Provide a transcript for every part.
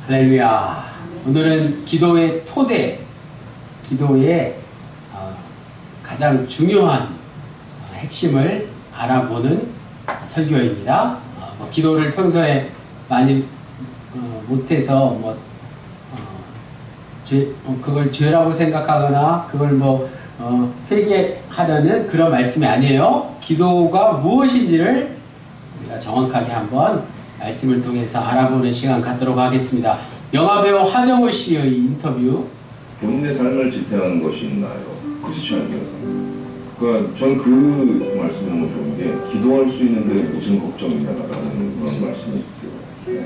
할렐루야. 오늘은 기도의 토대, 기도의 가장 중요한 핵심을 알아보는 설교입니다. 기도를 평소에 많이 못해서 그걸 죄라고 생각하거나 그걸 회개하려는 그런 말씀이 아니에요. 기도가 무엇인지를 우리가 정확하게 한번 말씀을 통해서 알아보는 시간 갖도록 하겠습니다. 영화배우 하정우 씨의 인터뷰. 본인의 삶을 지탱하는 것이 있나요? 크리스천이어서. 그러니까 전 그 말씀이 너무 좋은 게 기도할 수 있는데 무슨 걱정이냐라는 그런 말씀이 있어요. 네.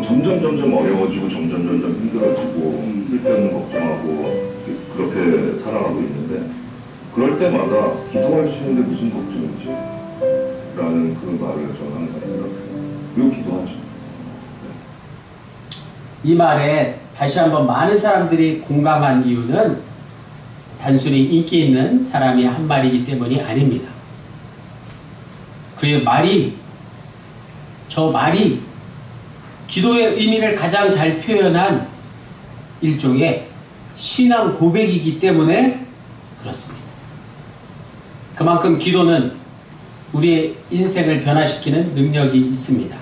점점 어려워지고 점점 힘들어지고 쓸데없는 걱정하고 그렇게 살아가고 있는데 그럴 때마다 기도할 수 있는데 무슨 걱정이지? 라는 그 말을 저는 항상 생각해요. 그리고 기도하죠. 이 말에 다시 한번 많은 사람들이 공감한 이유는 단순히 인기 있는 사람이 한 말이기 때문이 아닙니다. 그의 말이, 저 말이 기도의 의미를 가장 잘 표현한 일종의 신앙 고백이기 때문에 그렇습니다. 그만큼 기도는 우리의 인생을 변화시키는 능력이 있습니다.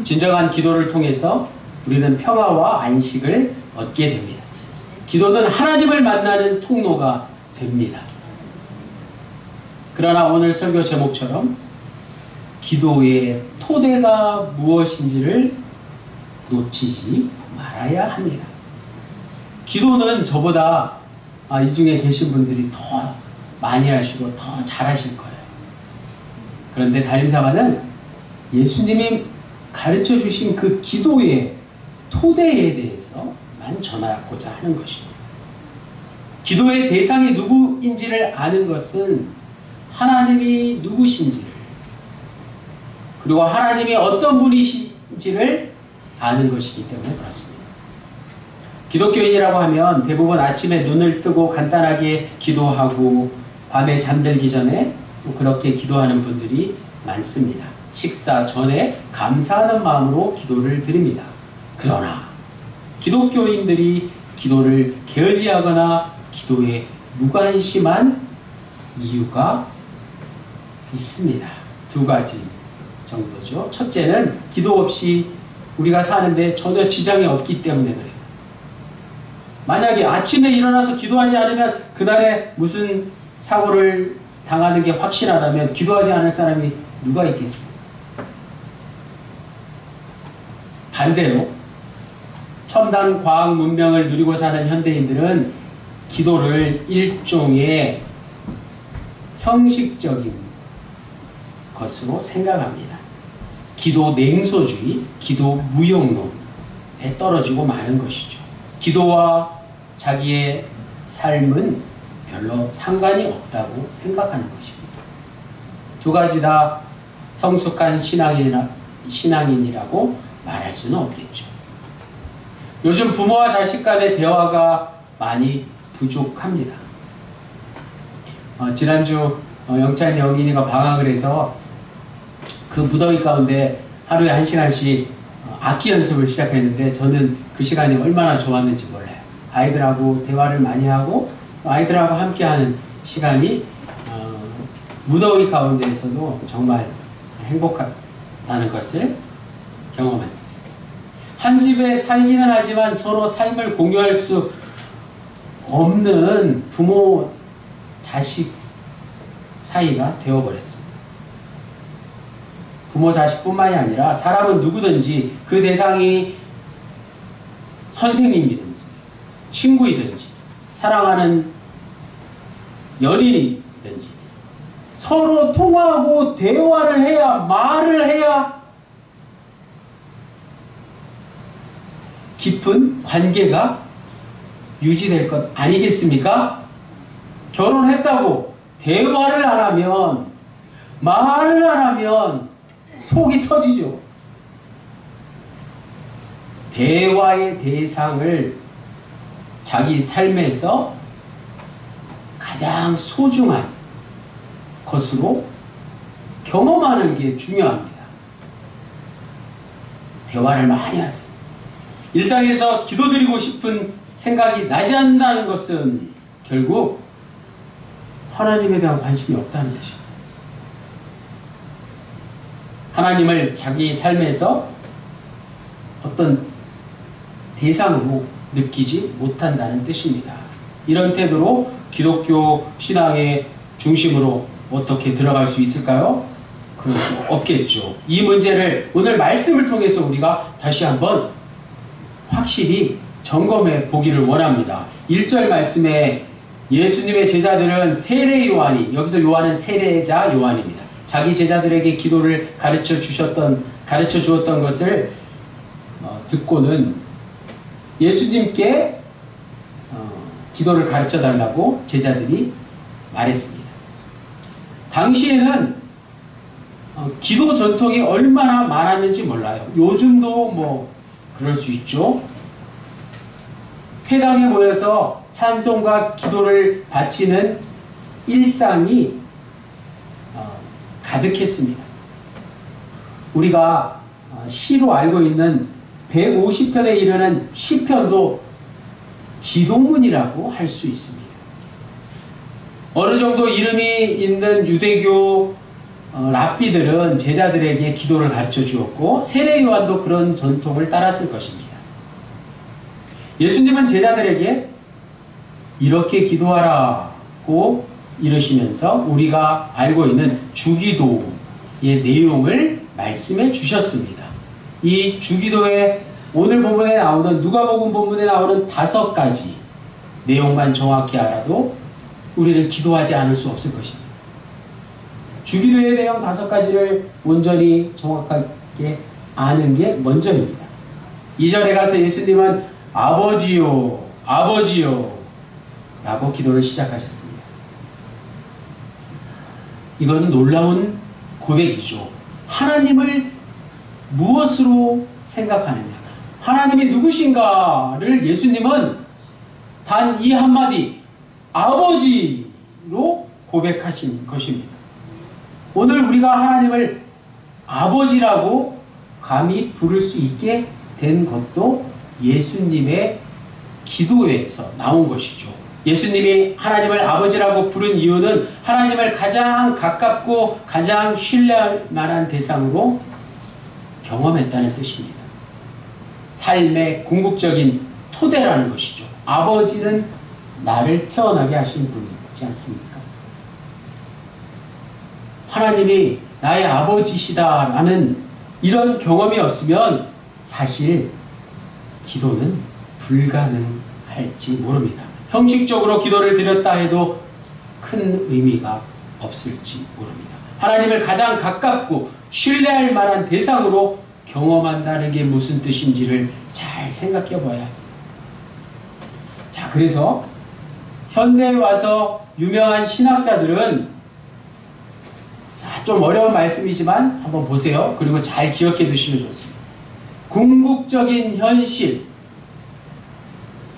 진정한 기도를 통해서 우리는 평화와 안식을 얻게 됩니다. 기도는 하나님을 만나는 통로가 됩니다. 그러나 오늘 설교 제목처럼 기도의 토대가 무엇인지를 놓치지 말아야 합니다. 기도는 저보다 이 중에 계신 분들이 더 많이 하시고 더 잘하실 거예요. 그런데 달인사마는 예수님이 가르쳐 주신 그 기도의 토대에 대해서만 전하고자 하는 것입니다. 기도의 대상이 누구인지를 아는 것은 하나님이 누구신지를, 그리고 하나님이 어떤 분이신지를 아는 것이기 때문에 그렇습니다. 기독교인이라고 하면 대부분 아침에 눈을 뜨고 간단하게 기도하고 밤에 잠들기 전에 또 그렇게 기도하는 분들이 많습니다. 식사 전에 감사하는 마음으로 기도를 드립니다. 그러나 기독교인들이 기도를 게을리하거나 기도에 무관심한 이유가 있습니다. 두 가지 정도죠. 첫째는 기도 없이 우리가 사는데 전혀 지장이 없기 때문에 그래요. 만약에 아침에 일어나서 기도하지 않으면 그날에 무슨 사고를 당하는 게 확실하다면 기도하지 않을 사람이 누가 있겠습니까? 반대로 첨단 과학 문명을 누리고 사는 현대인들은 기도를 일종의 형식적인 것으로 생각합니다. 기도 냉소주의, 기도 무용론에 떨어지고 마는 것이죠. 기도와 자기의 삶은 별로 상관이 없다고 생각하는 것입니다. 두 가지 다 성숙한 신앙인이라고 말할 수는 없겠죠. 요즘 부모와 자식 간의 대화가 많이 부족합니다. 지난주 영찬이 영인이가 방학을 해서 그 무더위 가운데 하루에 1시간씩 악기 연습을 시작했는데 저는 그 시간이 얼마나 좋았는지 몰라요. 아이들하고 대화를 많이 하고 아이들하고 함께하는 시간이 무더위 가운데에서도 정말 행복하다는 것을 경험했습니다. 한 집에 살기는 하지만 서로 삶을 공유할 수 없는 부모, 자식 사이가 되어버렸습니다. 부모, 자식뿐만이 아니라 사람은 누구든지 그 대상이 선생님이든지 친구이든지 사랑하는 연인이든지 서로 통화하고 대화를 해야, 말을 해야 깊은 관계가 유지될 것 아니겠습니까? 결혼했다고 대화를 안 하면, 말을 안 하면 속이 터지죠. 대화의 대상을 자기 삶에서 가장 소중한 것으로 경험하는 게 중요합니다. 대화를 많이 하세요. 일상에서 기도드리고 싶은 생각이 나지 않는다는 것은 결국 하나님에 대한 관심이 없다는 뜻입니다. 하나님을 자기 삶에서 어떤 대상으로 느끼지 못한다는 뜻입니다. 이런 태도로 기독교 신앙의 중심으로 어떻게 들어갈 수 있을까요? 그럴 수 없겠죠. 이 문제를 오늘 말씀을 통해서 우리가 다시 한번 확실히 점검해 보기를 원합니다. 1절 말씀에 예수님의 제자들은 세례 요한이, 여기서 요한은 세례자 요한입니다. 자기 제자들에게 기도를 가르쳐 주었던 것을 듣고는 예수님께 기도를 가르쳐 달라고 제자들이 말했습니다. 당시에는 기도 전통이 얼마나 많았는지 몰라요. 요즘도 뭐 그럴 수 있죠. 회당에 모여서 찬송과 기도를 바치는 일상이 가득했습니다. 우리가 시로 알고 있는 150편에 이르는 시편도 기도문이라고 할 수 있습니다. 어느 정도 이름이 있는 유대교 랍비들은 제자들에게 기도를 가르쳐 주었고 세례 요한도 그런 전통을 따랐을 것입니다. 예수님은 제자들에게 이렇게 기도하라고 이러시면서 우리가 알고 있는 주기도의 내용을 말씀해 주셨습니다. 이 주기도의 오늘 본문에 나오는 누가복음 본문에 나오는 5가지 내용만 정확히 알아도 우리는 기도하지 않을 수 없을 것입니다. 주기도의 내용 5가지를 온전히 정확하게 아는 게 먼저입니다. 2절에 가서 예수님은 아버지요, 아버지요 라고 기도를 시작하셨습니다. 이거는 놀라운 고백이죠. 하나님을 무엇으로 생각하느냐, 하나님이 누구신가를 예수님은 단 이 한마디 아버지로 고백하신 것입니다. 오늘 우리가 하나님을 아버지라고 감히 부를 수 있게 된 것도 예수님의 기도에서 나온 것이죠. 예수님이 하나님을 아버지라고 부른 이유는 하나님을 가장 가깝고 가장 신뢰할 만한 대상으로 경험했다는 뜻입니다. 삶의 궁극적인 토대라는 것이죠. 아버지는 나를 태어나게 하신 분이지 않습니까? 하나님이 나의 아버지시다라는 이런 경험이 없으면 사실 기도는 불가능할지 모릅니다. 형식적으로 기도를 드렸다 해도 큰 의미가 없을지 모릅니다. 하나님을 가장 가깝고 신뢰할 만한 대상으로 경험한다는 게 무슨 뜻인지를 잘 생각해 봐야 합니다. 자, 그래서 현대에 와서 유명한 신학자들은 좀 어려운 말씀이지만 한번 보세요. 그리고 잘 기억해 두시면 좋습니다. 궁극적인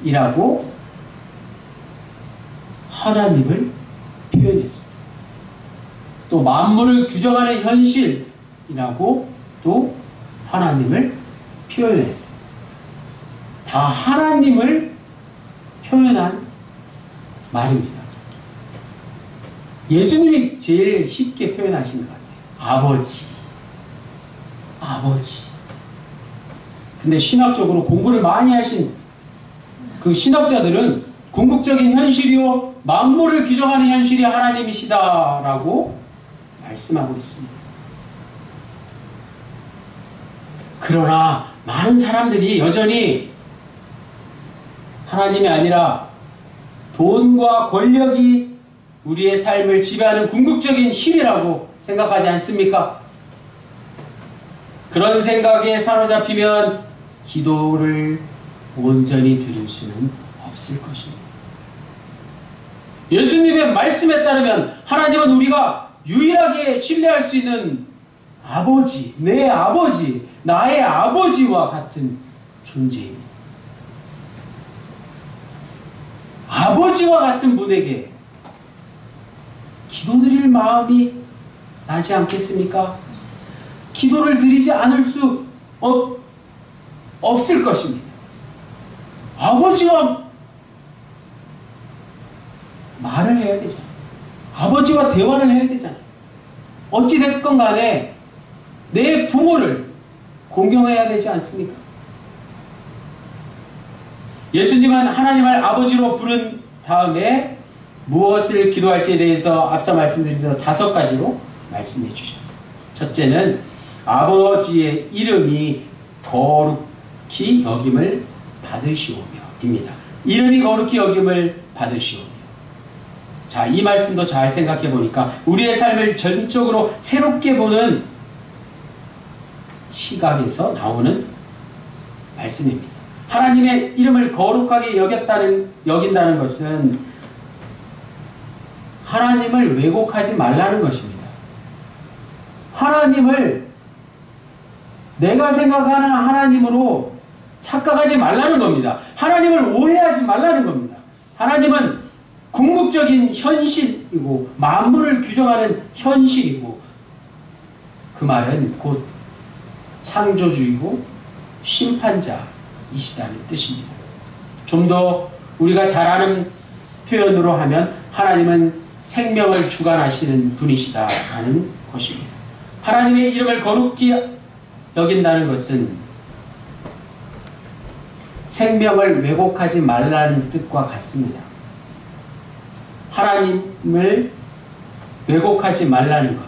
현실이라고 하나님을 표현했습니다. 또 만물을 규정하는 현실이라고 또 하나님을 표현했습니다. 다 하나님을 표현한 말입니다. 예수님이 제일 쉽게 표현하신 것 같아요. 아버지. 아버지. 근데 신학적으로 공부를 많이 하신 그 신학자들은 궁극적인 현실이요, 만물을 규정하는 현실이 하나님이시다라고 말씀하고 있습니다. 그러나 많은 사람들이 여전히 하나님이 아니라 돈과 권력이 우리의 삶을 지배하는 궁극적인 힘이라고 생각하지 않습니까? 그런 생각에 사로잡히면 기도를 온전히 드릴 수는 없을 것입니다. 예수님의 말씀에 따르면 하나님은 우리가 유일하게 신뢰할 수 있는 아버지, 내 아버지, 나의 아버지와 같은 존재입니다. 아버지와 같은 분에게 기도드릴 마음이 나지 않겠습니까? 기도를 드리지 않을 수 없을 것입니다. 아버지와 말을 해야 되잖아. 아버지와 대화를 해야 되잖아. 어찌됐건 간에 내 부모를 공경해야 되지 않습니까? 예수님은 하나님을 아버지로 부른 다음에 무엇을 기도할지에 대해서 앞서 말씀드린 대로 5가지로 말씀해 주셨어요. 첫째는 아버지의 이름이 거룩히 여김을 받으시오며 입니다. 이름이 거룩히 여김을 받으시오며. 자, 이 말씀도 잘 생각해 보니까 우리의 삶을 전적으로 새롭게 보는 시각에서 나오는 말씀입니다. 하나님의 이름을 거룩하게 여긴다는 것은 하나님을 왜곡하지 말라는 것입니다. 하나님을 내가 생각하는 하나님으로 착각하지 말라는 겁니다. 하나님을 오해하지 말라는 겁니다. 하나님은 궁극적인 현실이고 만물을 규정하는 현실이고 그 말은 곧 창조주이고 심판자이시다는 뜻입니다. 좀 더 우리가 잘 아는 표현으로 하면 하나님은 생명을 주관하시는 분이시다라는 것입니다. 하나님의 이름을 거룩히 여긴다는 것은 생명을 왜곡하지 말라는 뜻과 같습니다. 하나님을 왜곡하지 말라는 것,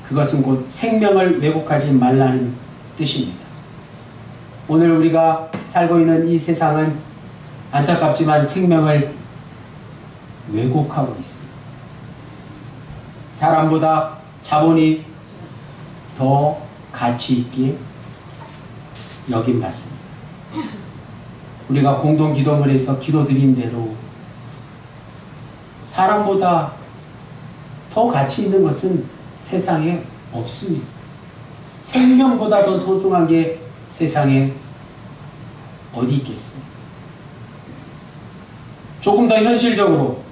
그것은 곧 생명을 왜곡하지 말라는 뜻입니다. 오늘 우리가 살고 있는 이 세상은 안타깝지만 생명을 왜곡하고 있습니다. 사람보다 자본이 더 가치 있게 여김받습니다. 우리가 공동 기도문에서 기도드린 대로 사람보다 더 가치 있는 것은 세상에 없습니다. 생명보다 더 소중한 게 세상에 어디 있겠습니까? 조금 더 현실적으로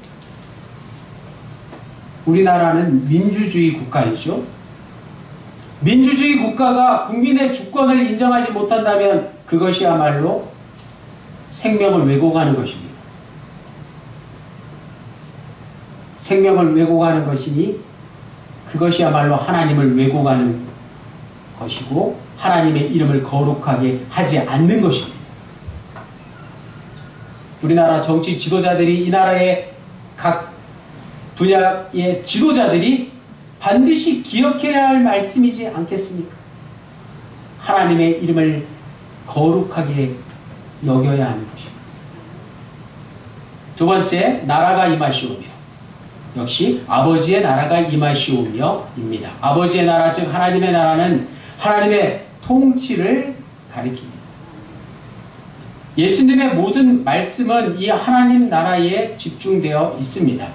우리나라는 민주주의 국가이죠. 민주주의 국가가 국민의 주권을 인정하지 못한다면 그것이야말로 생명을 왜곡하는 것입니다. 생명을 왜곡하는 것이니 그것이야말로 하나님을 왜곡하는 것이고 하나님의 이름을 거룩하게 하지 않는 것입니다. 우리나라 정치 지도자들이 이 나라의 각 분야의 지도자들이 반드시 기억해야 할 말씀이지 않겠습니까? 하나님의 이름을 거룩하게 여겨야 하는 것입니다. 두 번째, 나라가 임하시오며. 역시 아버지의 나라가 임하시오며 입니다. 아버지의 나라, 즉 하나님의 나라는 하나님의 통치를 가리킵니다. 예수님의 모든 말씀은 이 하나님 나라에 집중되어 있습니다.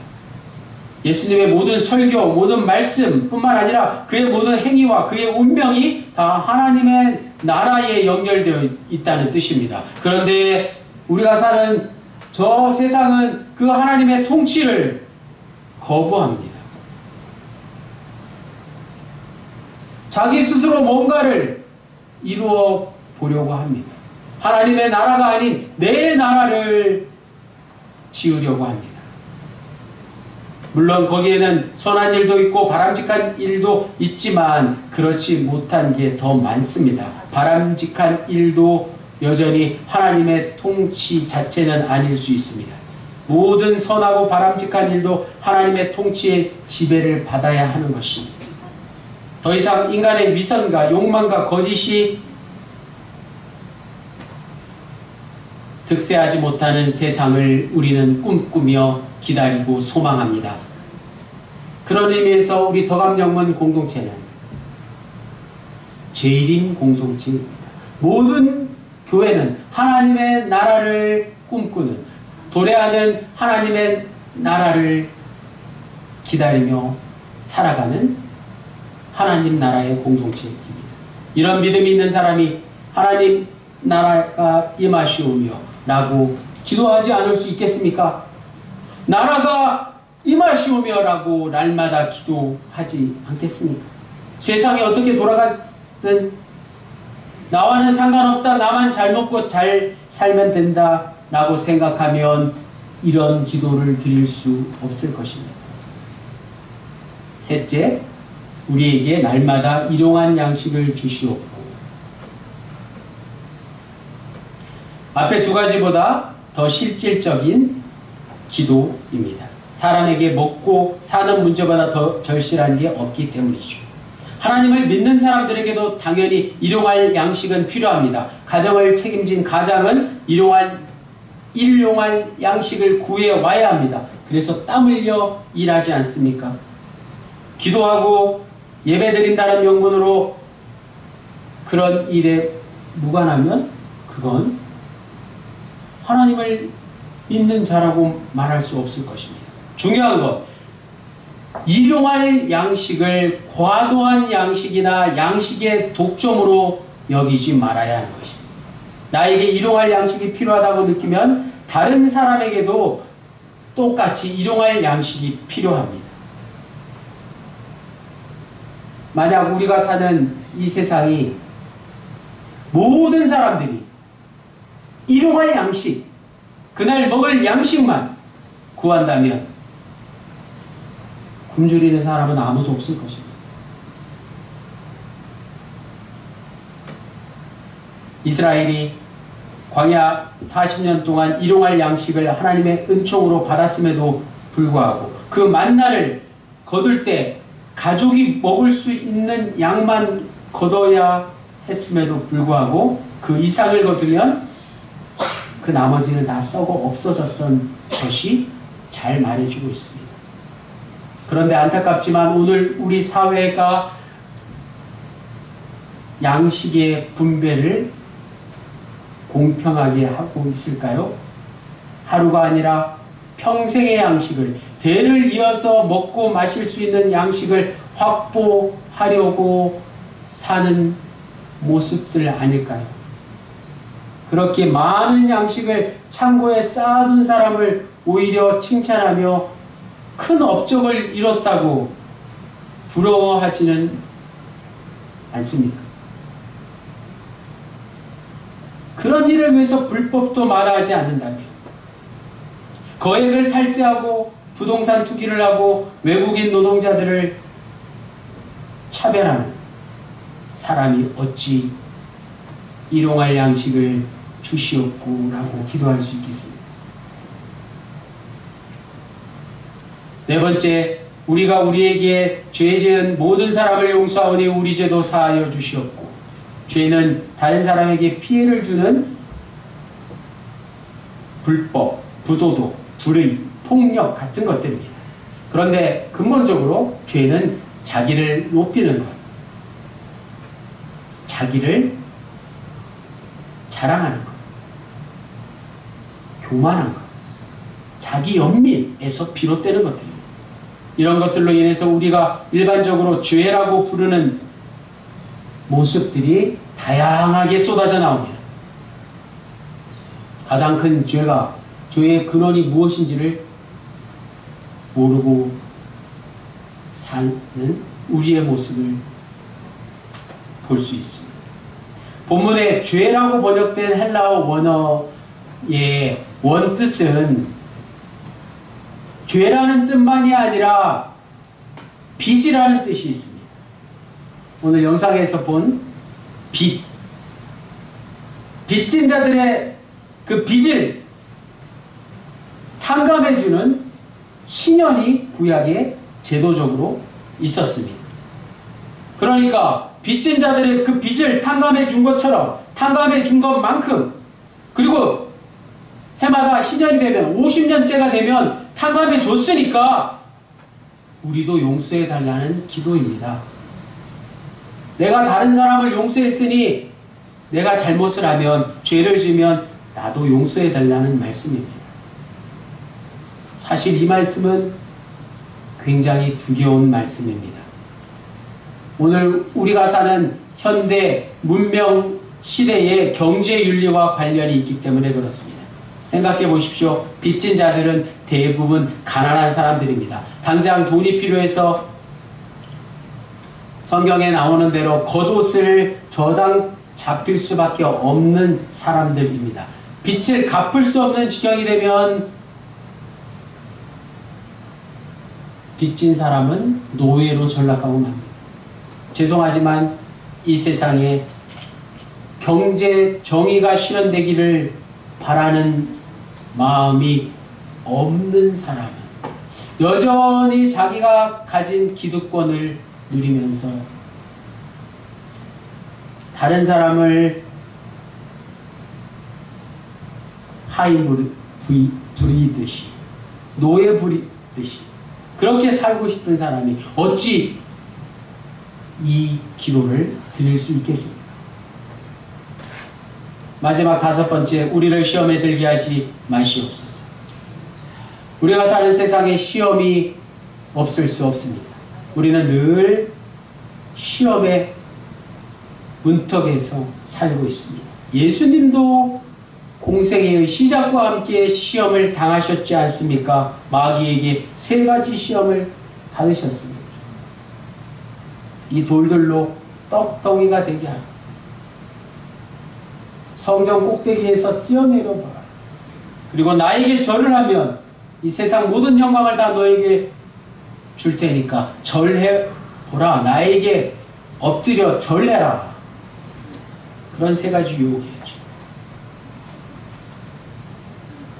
예수님의 모든 설교, 모든 말씀 뿐만 아니라 그의 모든 행위와 그의 운명이 다 하나님의 나라에 연결되어 있다는 뜻입니다. 그런데 우리가 사는 저 세상은 그 하나님의 통치를 거부합니다. 자기 스스로 뭔가를 이루어 보려고 합니다. 하나님의 나라가 아닌 내 나라를 지으려고 합니다. 물론 거기에는 선한 일도 있고 바람직한 일도 있지만 그렇지 못한 게 더 많습니다. 바람직한 일도 여전히 하나님의 통치 자체는 아닐 수 있습니다. 모든 선하고 바람직한 일도 하나님의 통치의 지배를 받아야 하는 것입니다. 더 이상 인간의 위선과 욕망과 거짓이 득세하지 못하는 세상을 우리는 꿈꾸며 기다리고 소망합니다. 그런 의미에서 우리 덕암영문 공동체는 제일인 공동체입니다. 모든 교회는 하나님의 나라를 꿈꾸는, 도래하는 하나님의 나라를 기다리며 살아가는 하나님 나라의 공동체입니다. 이런 믿음이 있는 사람이 하나님 나라가 임하시오며 라고 기도하지 않을 수 있겠습니까? 나라가 임하시오며 라고 날마다 기도하지 않겠습니까? 세상이 어떻게 돌아가든 나와는 상관없다, 나만 잘 먹고 잘 살면 된다, 라고 생각하면 이런 기도를 드릴 수 없을 것입니다. 셋째, 우리에게 날마다 일용할 양식을 주시옵고. 앞에 두 가지보다 더 실질적인 기도입니다. 사람에게 먹고 사는 문제보다 더 절실한 게 없기 때문이죠. 하나님을 믿는 사람들에게도 당연히 일용할 양식은 필요합니다. 가정을 책임진 가장은 일용할 양식을 구해와야 합니다. 그래서 땀 흘려 일하지 않습니까? 기도하고 예배드린다는 명분으로 그런 일에 무관하면 그건 하나님을 믿는 자라고 말할 수 없을 것입니다. 중요한 것, 일용할 양식을 과도한 양식이나 양식의 독점으로 여기지 말아야 하는 것입니다. 나에게 일용할 양식이 필요하다고 느끼면 다른 사람에게도 똑같이 일용할 양식이 필요합니다. 만약 우리가 사는 이 세상이 모든 사람들이 일용할 양식, 그날 먹을 양식만 구한다면 굶주리는 사람은 아무도 없을 것입니다. 이스라엘이 광야 40년 동안 일용할 양식을 하나님의 은총으로 받았음에도 불구하고 그 만나를 거둘 때 가족이 먹을 수 있는 양만 거둬야 했음에도 불구하고 그 이상을 거두면 그 나머지는 다 썩어 없어졌던 것이 잘 말해주고 있습니다. 그런데 안타깝지만 오늘 우리 사회가 양식의 분배를 공평하게 하고 있을까요? 하루가 아니라 평생의 양식을, 대를 이어서 먹고 마실 수 있는 양식을 확보하려고 사는 모습들 아닐까요? 그렇게 많은 양식을 창고에 쌓아둔 사람을 오히려 칭찬하며 큰 업적을 이뤘다고 부러워하지는 않습니까? 그런 일을 위해서 불법도 마다하지 않는다면, 거액을 탈세하고 부동산 투기를 하고 외국인 노동자들을 차별하는 사람이 어찌 일용할 양식을 주시옵고라고 기도할 수 있겠습니까? 네 번째, 우리가 우리에게 죄 지은 모든 사람을 용서하오니 우리 죄도 사하여 주시옵고. 죄는 다른 사람에게 피해를 주는 불법, 부도덕, 불의, 폭력 같은 것들입니다. 그런데 근본적으로 죄는 자기를 높이는 것, 자기를 자랑하는 것, 교만한 것, 자기 연민에서 비롯되는 것들입니다. 이런 것들로 인해서 우리가 일반적으로 죄라고 부르는 모습들이 다양하게 쏟아져 나옵니다. 가장 큰 죄의 근원이 무엇인지를 모르고 사는 우리의 모습을 볼 수 있습니다. 본문에 죄라고 번역된 헬라어 원어의 원뜻은 죄라는 뜻만이 아니라 빚이라는 뜻이 있습니다. 오늘 영상에서 본 빚진 자들의 그 빚을 탕감해주는 신현이 구약에 제도적으로 있었습니다. 그러니까 빚진 자들의 그 빚을 탕감해 준 것처럼, 탕감해 준 것만큼, 그리고 해마다 희년이 되면 50년째가 되면 탕감해 줬으니까 우리도 용서해 달라는 기도입니다. 내가 다른 사람을 용서했으니 내가 잘못을 하면, 죄를 지면 나도 용서해 달라는 말씀입니다. 사실 이 말씀은 굉장히 두려운 말씀입니다. 오늘 우리가 사는 현대 문명 시대의 경제윤리와 관련이 있기 때문에 그렇습니다. 생각해 보십시오. 빚진 자들은 대부분 가난한 사람들입니다. 당장 돈이 필요해서 성경에 나오는 대로 겉옷을 저당 잡힐 수밖에 없는 사람들입니다. 빚을 갚을 수 없는 지경이 되면 빚진 사람은 노예로 전락하고 맙니다. 죄송하지만 이 세상에 경제 정의가 실현되기를 바라는 마음이 없는 사람은 여전히 자기가 가진 기득권을 누리면서 다른 사람을 부리듯이 노예 부리듯이 그렇게 살고 싶은 사람이 어찌 이 기도를 드릴 수 있겠습니까? 마지막 5번째, 우리를 시험에 들게 하지 마시옵소서. 우리가 사는 세상에 시험이 없을 수 없습니다. 우리는 늘 시험의 문턱에서 살고 있습니다. 예수님도 공생애의 시작과 함께 시험을 당하셨지 않습니까? 마귀에게 3가지 시험을 받으셨습니다. 이 돌들로 떡덩이가 되게 하고 성전 꼭대기에서 뛰어내려보라. 그리고 나에게 절을 하면 이 세상 모든 영광을 다 너에게 줄 테니까 절해보라. 나에게 엎드려 절해라. 그런 3가지 유혹이었죠.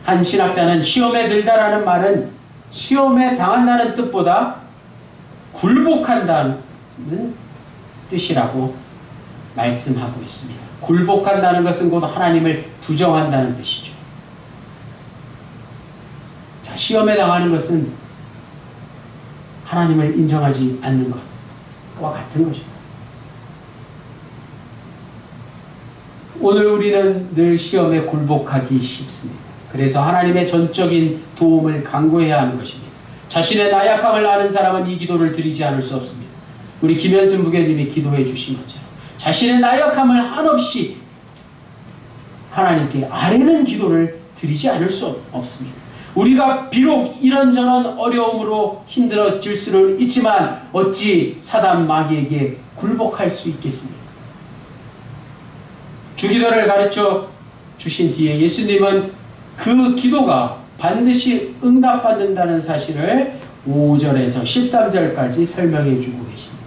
한 신학자는 시험에 들다라는 말은 시험에 당한다는 뜻보다 굴복한다는 뜻이라고 말씀하고 있습니다. 굴복한다는 것은 곧 하나님을 부정한다는 뜻이죠. 자, 시험에 당하는 것은 하나님을 인정하지 않는 것과 같은 것입니다. 오늘 우리는 늘 시험에 굴복하기 쉽습니다. 그래서 하나님의 전적인 도움을 간구해야 하는 것입니다. 자신의 나약함을 아는 사람은 이 기도를 드리지 않을 수 없습니다. 우리 김현순 부교님이 기도해 주신 것처럼 자신의 나약함을 한없이 하나님께 아뢰는 기도를 드리지 않을 수 없습니다. 우리가 비록 이런저런 어려움으로 힘들어질 수는 있지만 어찌 사단 마귀에게 굴복할 수 있겠습니까? 주기도를 가르쳐 주신 뒤에 예수님은 그 기도가 반드시 응답받는다는 사실을 5절에서 13절까지 설명해 주고 계십니다.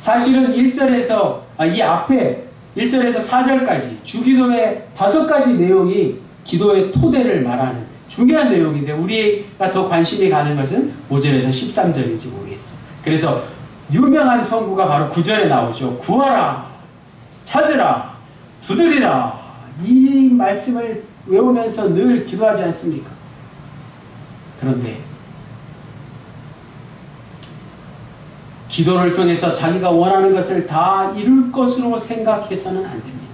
사실은 1절에서 이 앞에 1절에서 4절까지 주기도의 5가지 내용이 기도의 토대를 말하는 중요한 내용인데 우리가 더 관심이 가는 것은 5절에서 13절인지 모르겠어요. 그래서 유명한 성구가 바로 9절에 나오죠. 구하라, 찾으라, 두드리라. 이 말씀을 외우면서 늘 기도하지 않습니까? 그런데 기도를 통해서 자기가 원하는 것을 다 이룰 것으로 생각해서는 안 됩니다.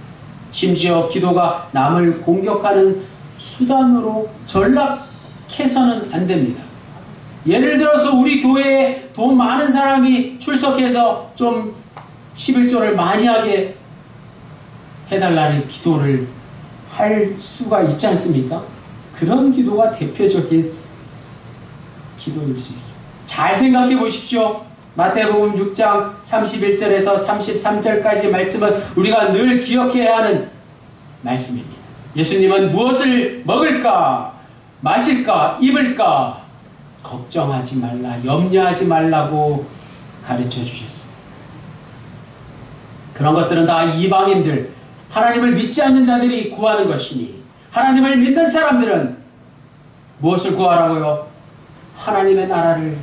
심지어 기도가 남을 공격하는 수단으로 전락해서는 안 됩니다. 예를 들어서 우리 교회에 돈 많은 사람이 출석해서 좀 11조를 많이 하게 해달라는 기도를 할 수가 있지 않습니까? 그런 기도가 대표적인 기도일 수 있어요. 잘 생각해 보십시오. 마태복음 6장 31절에서 33절까지 말씀은 우리가 늘 기억해야 하는 말씀입니다. 예수님은 무엇을 먹을까, 마실까, 입을까 걱정하지 말라, 염려하지 말라고 가르쳐 주셨습니다. 그런 것들은 다 이방인들, 하나님을 믿지 않는 자들이 구하는 것이니 하나님을 믿는 사람들은 무엇을 구하라고요? 하나님의 나라를,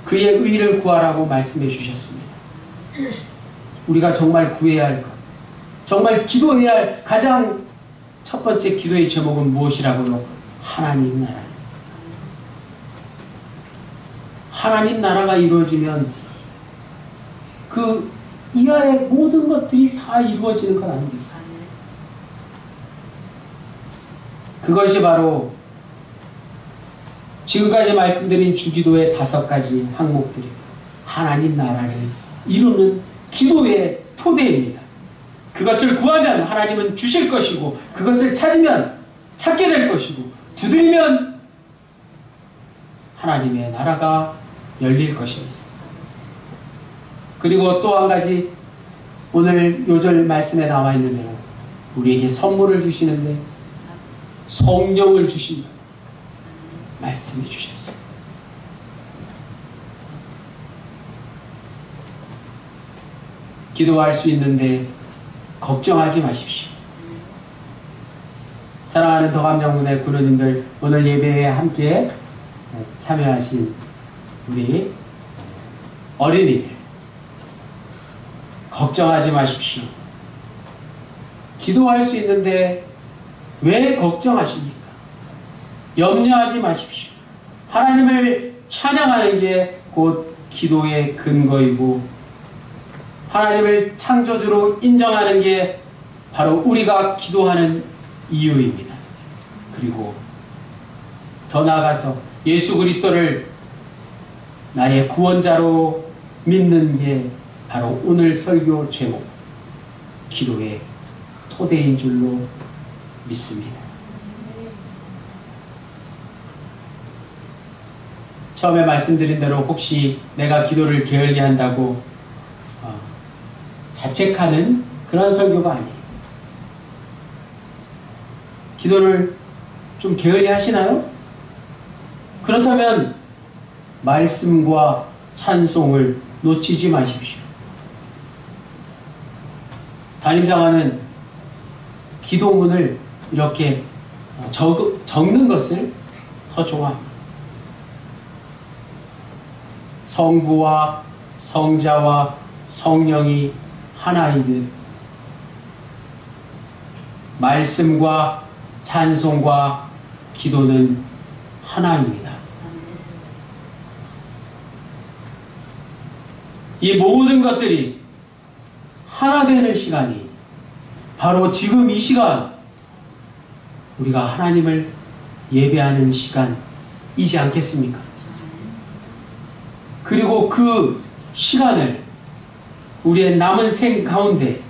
그의 의를 구하라고 말씀해 주셨습니다. 우리가 정말 구해야 할 것, 정말 기도해야 할 가장 첫 번째 기도의 제목은 무엇이라고요? 하나님 나라. 하나님 나라가 이루어지면 그 이하의 모든 것들이 다 이루어지는 것 아니겠어요? 그것이 바로 지금까지 말씀드린 주기도의 5가지 항목들입니다. 하나님 나라를 이루는 기도의 토대입니다. 그것을 구하면 하나님은 주실 것이고, 그것을 찾으면 찾게 될 것이고, 두드리면 하나님의 나라가 열릴 것입니다. 그리고 또 한 가지, 오늘 요절 말씀에 나와 있는 대로 우리에게 선물을 주시는데 성령을 주신다 말씀해 주셨어요. 기도할 수 있는데 걱정하지 마십시오. 사랑하는 더감정문의 구로님들, 오늘 예배에 함께 참여하신 우리 어린이들, 걱정하지 마십시오. 기도할 수 있는데 왜 걱정하십니까? 염려하지 마십시오. 하나님을 찬양하는 게 곧 기도의 근거이고, 하나님을 창조주로 인정하는 게 바로 우리가 기도하는 이유입니다. 그리고 더 나아가서 예수 그리스도를 나의 구원자로 믿는 게 바로 오늘 설교 제목, 기도의 토대인 줄로 믿습니다. 처음에 말씀드린 대로 혹시 내가 기도를 게을리 한다고 자책하는 그런 설교가 아니에요. 기도를 좀 게을리 하시나요? 그렇다면 말씀과 찬송을 놓치지 마십시오. 담임장화는 기도문을 이렇게 적는 것을 더 좋아합니다. 성부와 성자와 성령이 하나이듯 말씀과 찬송과 기도는 하나입니다. 이 모든 것들이 하나 되는 시간이 바로 지금 이 시간, 우리가 하나님을 예배하는 시간이지 않겠습니까? 그리고 그 시간을 우리의 남은 생 가운데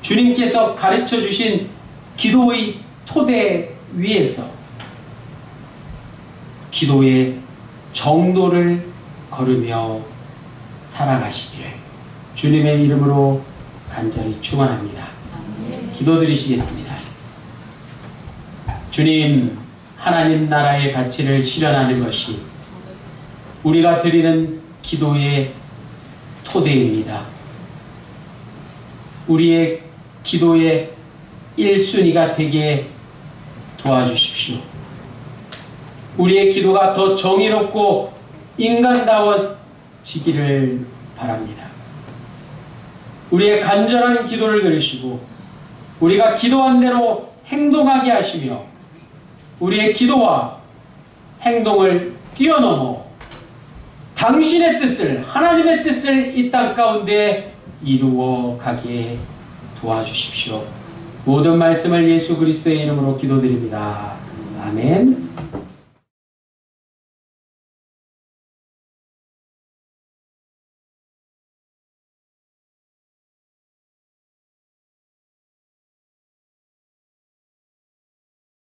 주님께서 가르쳐 주신 기도의 토대 위에서 기도의 정도를 걸으며 살아가시기를 주님의 이름으로 간절히 축원합니다. 기도드리시겠습니다. 주님, 하나님 나라의 가치를 실현하는 것이 우리가 드리는 기도의 토대입니다. 우리의 기도의 1순위가 되게 도와주십시오. 우리의 기도가 더 정의롭고 인간다워지기를 바랍니다. 우리의 간절한 기도를 들으시고 우리가 기도한 대로 행동하게 하시며 우리의 기도와 행동을 뛰어넘어 당신의 뜻을, 하나님의 뜻을 이 땅 가운데 이루어 가게 도와주십시오. 모든 말씀을 예수 그리스도의 이름으로 기도드립니다. 아멘.